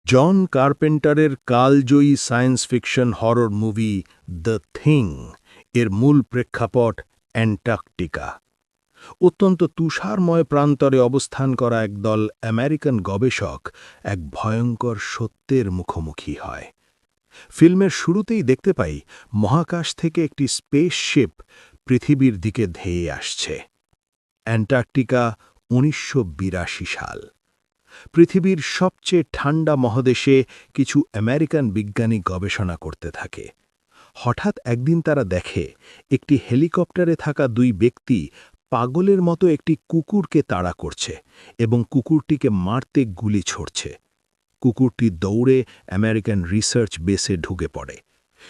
জন কার্পেন্টারের কালজয়ী science fiction horror movie the thing এর মূল প্রেক্ষাপট অ্যান্টার্কটিকা। অত্যন্ত তুষারময় প্রান্তরে অবস্থান করা একদল আমেরিকান গবেষক এক ভয়ঙ্কর সত্যের মুখোমুখি হয়। ফিল্মের শুরুতেই দেখতে পাই মহাকাশ থেকে একটি স্পেসশিপ পৃথিবীর দিকে ধেয়ে আসছে। অ্যান্টার্কটিকা ১৯৮২ সাল। পৃথিবীর সবচেয়ে ঠান্ডা মহাদেশে কিছু আমেরিকান বিজ্ঞানী গবেষণা করতে থাকে। হঠাৎ একদিন তারা দেখে একটি হেলিকপ্টারে থাকা দুই ব্যক্তি পাগলের মতো একটি কুকুরকে তাড়া করছে এবং কুকুরটিকে মারতে গুলি ছড়ছে। কুকুরটি দৌড়ে আমেরিকান রিসার্চ বেসে ঢুকে পড়ে।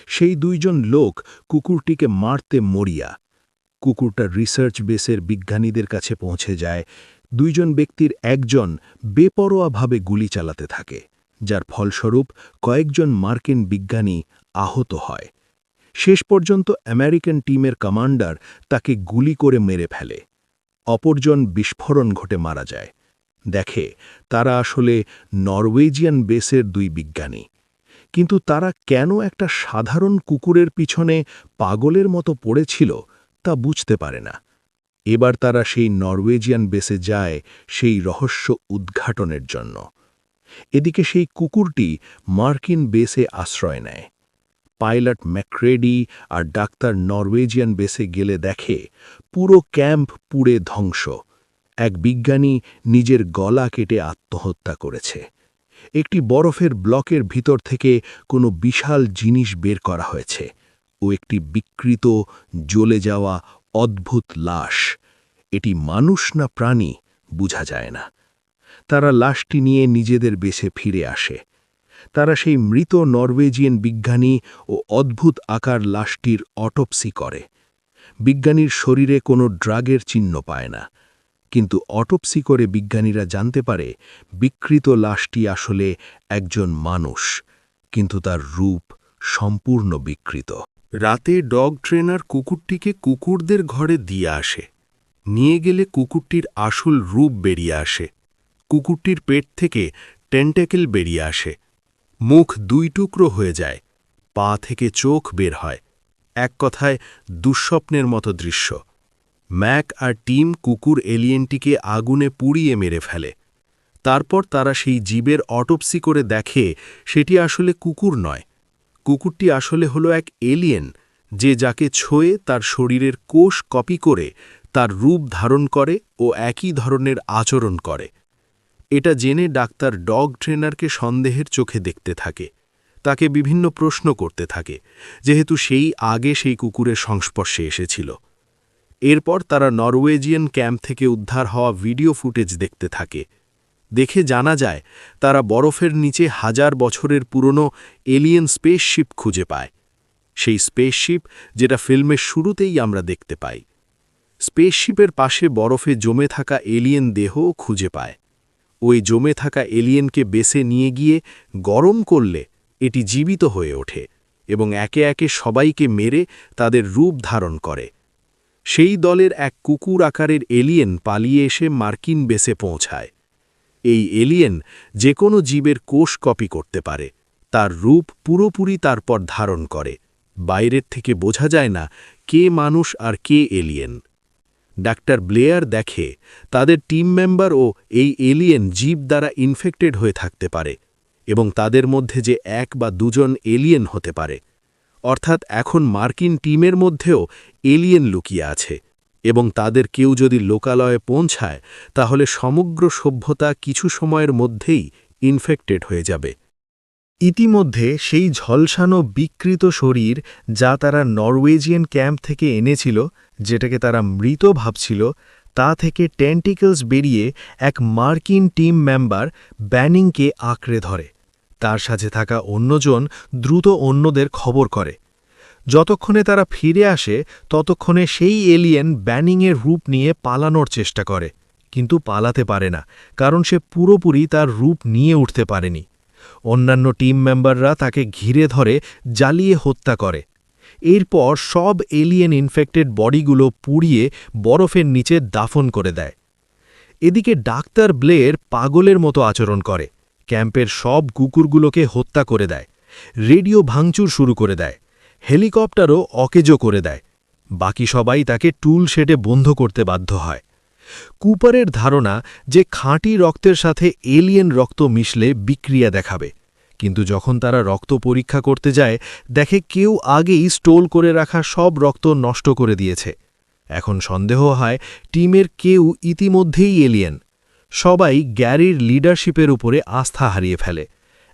সেই দুইজন লোক কুকুরটিকে মারতে মরিয়া। কুকুরটা রিসার্চ বেসের বিজ্ঞানীদের কাছে পৌঁছে যায়। দুইজন ব্যক্তির একজন বেপরোয়াভাবে গুলি চালাতে থাকে, যার ফলস্বরূপ কয়েকজন মার্কিন বিজ্ঞানী আহত হয়। শেষ পর্যন্ত আমেরিকান টিমের কমান্ডার তাকে গুলি করে মেরে ফেলে। অপরজন বিস্ফোরণ ঘটে মারা যায়। দেখে তারা আসলে নরওয়েজিয়ান বেসের দুই বিজ্ঞানী। কিন্তু তারা কেন একটা সাধারণ কুকুরের পিছনে পাগলের মতো পড়েছিল তা বুঝতে পারে না। এবার তারা সেই নরওয়েজিয়ান বেসে যায় সেই রহস্য উদ্ঘাটনের জন্য। এদিকে সেই কুকুরটি মার্কিন বেসে আশ্রয় নেয়। পাইলট ম্যাক্রেডি আর ডাক্তার নরওয়েজিয়ান বেসে গেলে দেখে পুরো ক্যাম্প পুড়ে ধ্বংস। এক বিজ্ঞানী নিজের গলা কেটে আত্মহত্যা করেছে। একটি বরফের ব্লকের ভিতর থেকে কোনো বিশাল জিনিস বের করা হয়েছে ও একটি বিকৃত জ্বলে যাওয়া অদ্ভুত লাশ। এটি মানুষ না প্রাণী বোঝা যায় না। তারা লাশটি নিয়ে নিজেদের বেসে ফিরে আসে। তারা সেই মৃত নরওয়েজিয়ান বিজ্ঞানী ও অদ্ভুত আকার লাশটির অটোপসি করে। বিজ্ঞানীর শরীরে কোনো ড্রাগের চিহ্ন পায় না, কিন্তু অটোপসি করে বিজ্ঞানীরা জানতে পারে বিকৃত লাশটি আসলে একজন মানুষ, কিন্তু তার রূপ সম্পূর্ণ বিকৃত। রাতে ডগ ট্রেনার কুকুরটিকে কুকুরদের ঘরে দিয়ে আসে। নিয়ে গেলে কুকুরটির আসল রূপ বেরিয়ে আসে। কুকুরটির পেট থেকে টেন্টেকেল বেরিয়ে আসে। মুখ দুই টুকরো হয়ে যায়। পা থেকে চোখ বের হয়। এক কথায় দুঃস্বপ্নের মতো দৃশ্য। ম্যাক আর টিম কুকুর এলিয়েনটিকে আগুনে পুড়িয়ে মেরে ফেলে। তারপর তারা সেই জীবের অটোপসি করে দেখে সেটি আসলে কুকুর নয়। কুকুরটি আসলে হলো এক এলিয়েন, যে যাকে ছোঁয়ে তার শরীরের কোষ কপি করে তার রূপ ধারণ করে ও একই ধরনের আচরণ করে। এটা জেনে ডাক্তার ডগ ট্রেনারকে সন্দেহের চোখে দেখতে থাকে। তাকে বিভিন্ন প্রশ্ন করতে থাকে, যেহেতু সেই আগে সেই কুকুরের সংস্পর্শে এসেছিল। এরপর তারা নরওয়েজিয়ান ক্যাম্প থেকে উদ্ধার হওয়া ভিডিও ফুটেজ দেখতে থাকে। দেখে জানা যায় তারা বরফের নিচে হাজার বছরের পুরনো এলিয়েন স্পেসশিপ খুঁজে পায়। সেই স্পেসশিপ যেটা ফিল্মের শুরুতেই আমরা দেখতে পাই। স্পেসশিপের পাশে বরফে জমে থাকা এলিয়েন দেহও খুঁজে পায়। ওই জমে থাকা এলিয়েনকে বেসে নিয়ে গিয়ে গরম করলে এটি জীবিত হয়ে ওঠে এবং একে একে সবাইকে মেরে তাদের রূপ ধারণ করে। সেই দলের এক কুকুর আকারের এলিয়েন পালিয়ে এসে মার্কিন বেসে পৌঁছায়। এই এলিয়েন যে কোনো জীবের কোষ কপি করতে পারে। তার রূপ পুরোপুরি তারপর ধারণ করে। বাইরের থেকে বোঝা যায় না কে মানুষ আর কে এলিয়েন। ডাক্তার ব্লেয়ার দেখে তাদের টিম মেম্বার ও এই এলিয়েন জীব দ্বারা ইনফেক্টেড হয়ে থাকতে পারে এবং তাদের মধ্যে যে এক বা দুজন এলিয়েন হতে পারে। অর্থাৎ এখন মার্কিন টিমের মধ্যেও এলিয়েন লুকিয়ে আছে এবং তাদের কেউ যদি লোকালয়ে পৌঁছায় তাহলে সমগ্র সভ্যতা কিছু সময়ের মধ্যেই ইনফেক্টেড হয়ে যাবে। ইতিমধ্যে সেই ঝলসানো বিকৃত শরীর যা তারা নরওয়েজিয়ান ক্যাম্প থেকে এনেছিল, যেটাকে তারা মৃত ভাবছিল, তা থেকে টেন্টিকলস বেরিয়ে এক মার্কিন টিম মেম্বার ব্যানিংকে আঁকড়ে ধরে। তার সাথে থাকা অন্যজন দ্রুত অন্যদের খবর করে। যতক্ষণে তারা ফিরে আসে ততক্ষণে সেই এলিয়েন ব্যানিংয়ের রূপ নিয়ে পালানোর চেষ্টা করে, কিন্তু পালাতে পারে না, কারণ সে পুরোপুরি তার রূপ নিয়ে উঠতে পারেনি। অন্যান্য টিম মেম্বাররা তাকে ঘিরে ধরে জ্বালিয়ে হত্যা করে। এরপর সব এলিয়েন ইনফেক্টেড বডিগুলো পুড়িয়ে বরফের নিচে দাফন করে দেয়। এদিকে ডাক্তার ব্লেয়ার পাগলের মতো আচরণ করে, ক্যাম্পের সব কুকুরগুলোকে হত্যা করে দেয়, রেডিও ভাঙচুর শুরু করে দেয়, হেলিকপ্টারও অকেজো করে দেয়। বাকি সবাই তাকে টুল শেডে বন্ধ করতে বাধ্য হয়। কুপারের ধারণা যে খাঁটি রক্তের সাথে এলিয়েন রক্ত মিশলে বিক্রিয়া দেখাবে, কিন্তু যখন তারা রক্ত পরীক্ষা করতে যায় দেখে কেউ আগেই স্টোল করে রাখা সব রক্ত নষ্ট করে দিয়েছে। এখন সন্দেহ হয় টিমের কেউ ইতিমধ্যেই এলিয়েন। সবাই গ্যারির লিডারশিপের উপরে আস্থা হারিয়ে ফেলে।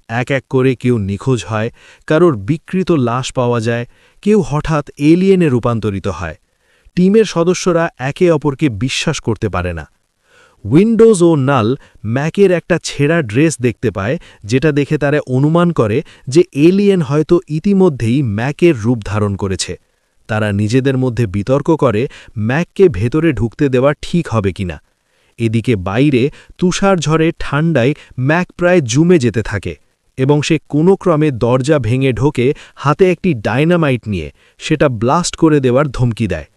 এক এক করে কেউ নিখোঁজ হয়, কারোর বিকৃত লাশ পাওয়া যায়, কেউ হঠাৎ এলিয়েনে রূপান্তরিত হয়। টিমের সদস্যরা একে অপরকে বিশ্বাস করতে পারে না। উইন্ডোজ ও নাল ম্যাকের একটা ছেঁড়া ড্রেস দেখতে পায়, যেটা দেখে তারা অনুমান করে যে এলিয়েন হয়তো ইতিমধ্যেই ম্যাকের রূপ ধারণ করেছে। তারা নিজেদের মধ্যে বিতর্ক করে ম্যাককে ভেতরে ঢুকতে দেওয়া ঠিক হবে কিনা। এদিকে বাইরে তুষার ঝড়ে ঠান্ডায় ম্যাক প্রায় জুমে যেতে থাকে এবং সে কোনো ক্রমে দরজা ভেঙে ঢোকে হাতে একটি ডায়নামাইট নিয়ে সেটা ব্লাস্ট করে দেওয়ার ধমকি দেয়।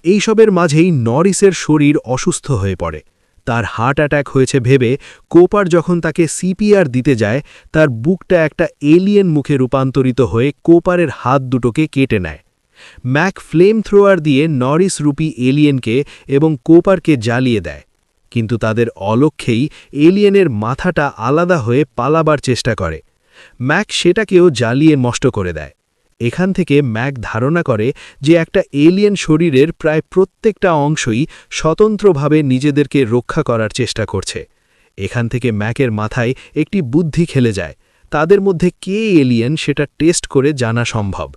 এইসবের মাঝেই নরিসের শরীর অসুস্থ হয়ে পড়ে। তার হার্ট অ্যাটাক হয়েছে ভেবে কোপার যখন তাকে সিপিআর দিতে যায়, তার বুকটা একটা এলিয়েন মুখে রূপান্তরিত হয়ে কোপারের হাত দুটোকে কেটে নেয়। ম্যাক ফ্লেম থ্রোয়ার দিয়ে নরিস রূপী এলিয়েনকে এবং কোপারকে জ্বালিয়ে দেয়, কিন্তু তাদের অলক্ষ্যেই এলিয়েনের মাথাটা আলাদা হয়ে পালাবার চেষ্টা করে। ম্যাক সেটাকেও জ্বালিয়ে নষ্ট করে দেয়। এখান থেকে ম্যাক ধারণা করে যে একটা এলিয়েন শরীরের প্রায় প্রত্যেকটা অংশই স্বতন্ত্রভাবে নিজেদেরকে রক্ষা করার চেষ্টা করছে। এখান থেকে ম্যাকের মাথায় একটি বুদ্ধি খেলে যায়, তাদের মধ্যে কে এলিয়েন সেটা টেস্ট করে জানা সম্ভব।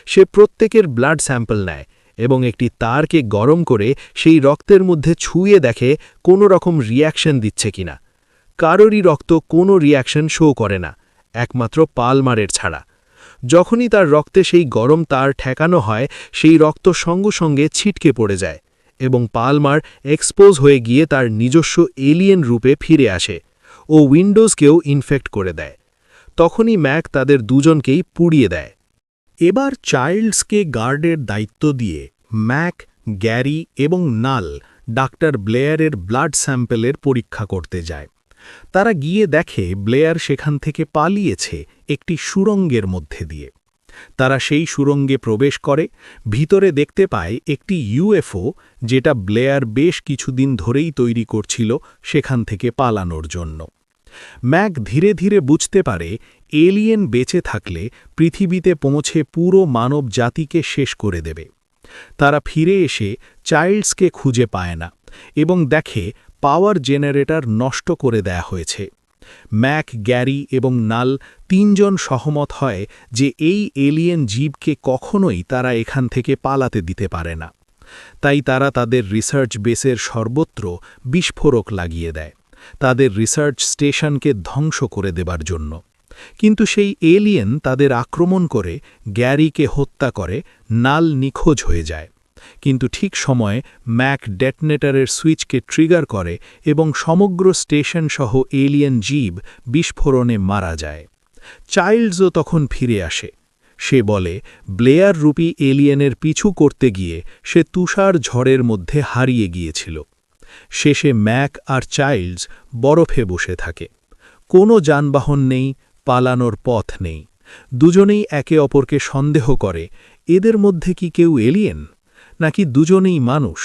সে প্রত্যেকের ব্লাড স্যাম্পল নেয় এবং একটি তারকে গরম করে সেই রক্তের মধ্যে ছুঁয়ে দেখে কোনো রকম রিয়াকশন দিচ্ছে কিনা। কারোরই রক্ত কোনো রিয়াকশন শো করে না, একমাত্র পালমারের ছাড়া। যখনই তার রক্তে সেই গরম তার ঠেকানো হয়, সেই রক্ত সঙ্গে সঙ্গে ছিটকে পড়ে যায় এবং পালমার এক্সপোজ হয়ে গিয়ে তার নিজস্ব এলিয়েন রূপে ফিরে আসে ও উইন্ডোজকেও ইনফেক্ট করে দেয়। তখনই ম্যাক তাদের দুজনকেই পুড়িয়ে দেয়। এবার চাইল্ডসকে গার্ডের দায়িত্ব দিয়ে ম্যাক, গ্যারি এবং নাল ডাক্তার ব্লেয়ারের ব্লাড স্যাম্পেলের পরীক্ষা করতে যায়। তারা গিয়ে দেখে ব্লেয়ার সেখান থেকে পালিয়েছে একটি সুড়ঙ্গের মধ্যে দিয়ে। তারা সেই সুড়ঙ্গে প্রবেশ করে, ভিতরে দেখতে পায় একটি ইউএফও, যেটা ব্লেয়ার বেশ কিছুদিন ধরেই তৈরি করছিল সেখান থেকে পালানোর জন্য। ম্যাক ধীরে ধীরে বুঝতে পারে এলিয়েন বেঁচে থাকলে পৃথিবীতে পৌঁছে পুরো মানব জাতিকে শেষ করে দেবে। তারা ফিরে এসে চাইল্ডসকে খুঁজে পায় না এবং দেখে পাওয়ার জেনারেটর নষ্ট করে দেয়া হয়েছে। ম্যাক, গ্যারি এবং নাল তিনজন সহমত হয় যে এই এলিয়েন জীবকে কখনোই তারা এখান থেকে পালাতে দিতে পারে না। তাই তারা তাদের রিসার্চ বেসের সর্বত্র বিস্ফোরক লাগিয়ে দেয়, তাদের রিসার্চ স্টেশনকে ধ্বংস করে দেবার জন্য। কিন্তু সেই এলিয়েন তাদের আক্রমণ করে গ্যারিকে হত্যা করে, নাল নিখোঁজ হয়ে যায়। কিন্তু ঠিক সময়ে ম্যাক ডেটনেটরের সুইচকে ট্রিগার করে এবং সমগ্র স্টেশন সহ এলিয়েন জীব বিস্ফোরণে মারা যায়। চাইল্ডসও তখন ফিরে আসে। সে বলে ব্লেয়ার রূপী এলিয়েনের পিছু করতে গিয়ে সে তুষার ঝড়ের মধ্যে হারিয়ে গিয়েছিল। শেষে ম্যাক আর চাইল্ডস বরফে বসে থাকে। কোনো যানবাহন নেই, পালানোর পথ নেই। দুজনেই একে অপরকে সন্দেহ করে এদের মধ্যে কি কেউ এলিয়েন, নাকি দুজনেই মানুষ।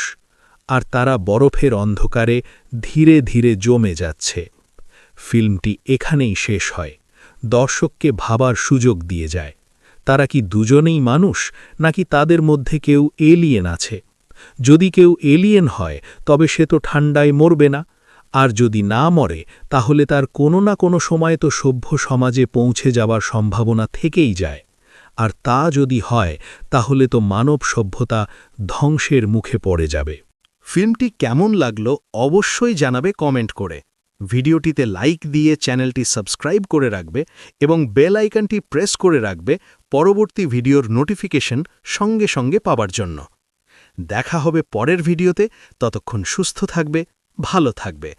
আর তারা বরফের অন্ধকারে ধীরে ধীরে জমে যাচ্ছে। ফিল্মটি এখানেই শেষ হয়, দর্শককে ভাবার সুযোগ দিয়ে যায়। তারা কি দুজনেই মানুষ, নাকি তাদের মধ্যে কেউ এলিয়েন আছে? যদি কেউ এলিয়েন হয় তবে সে তো ঠান্ডায় মরবে না, আর যদি না মরে তাহলে তার কোনো না কোনো সময় তো সভ্য সমাজে পৌঁছে যাবার সম্ভাবনা থেকেই যায়। আর তা যদি হয় তাহলে তো মানব সভ্যতা ধ্বংসের মুখে পড়ে যাবে। ফিল্মটি কেমন লাগলো অবশ্যই জানাবে কমেন্ট করে। ভিডিওটিতে লাইক দিয়ে চ্যানেলটি সাবস্ক্রাইব করে রাখবে এবং বেল আইকনটি প্রেস করে রাখবে পরবর্তী ভিডিওর নোটিফিকেশন সঙ্গে সঙ্গে পাবার জন্য। দেখা হবে পরের ভিডিওতে, ততক্ষণ সুস্থ থাকবে, ভালো থাকবে।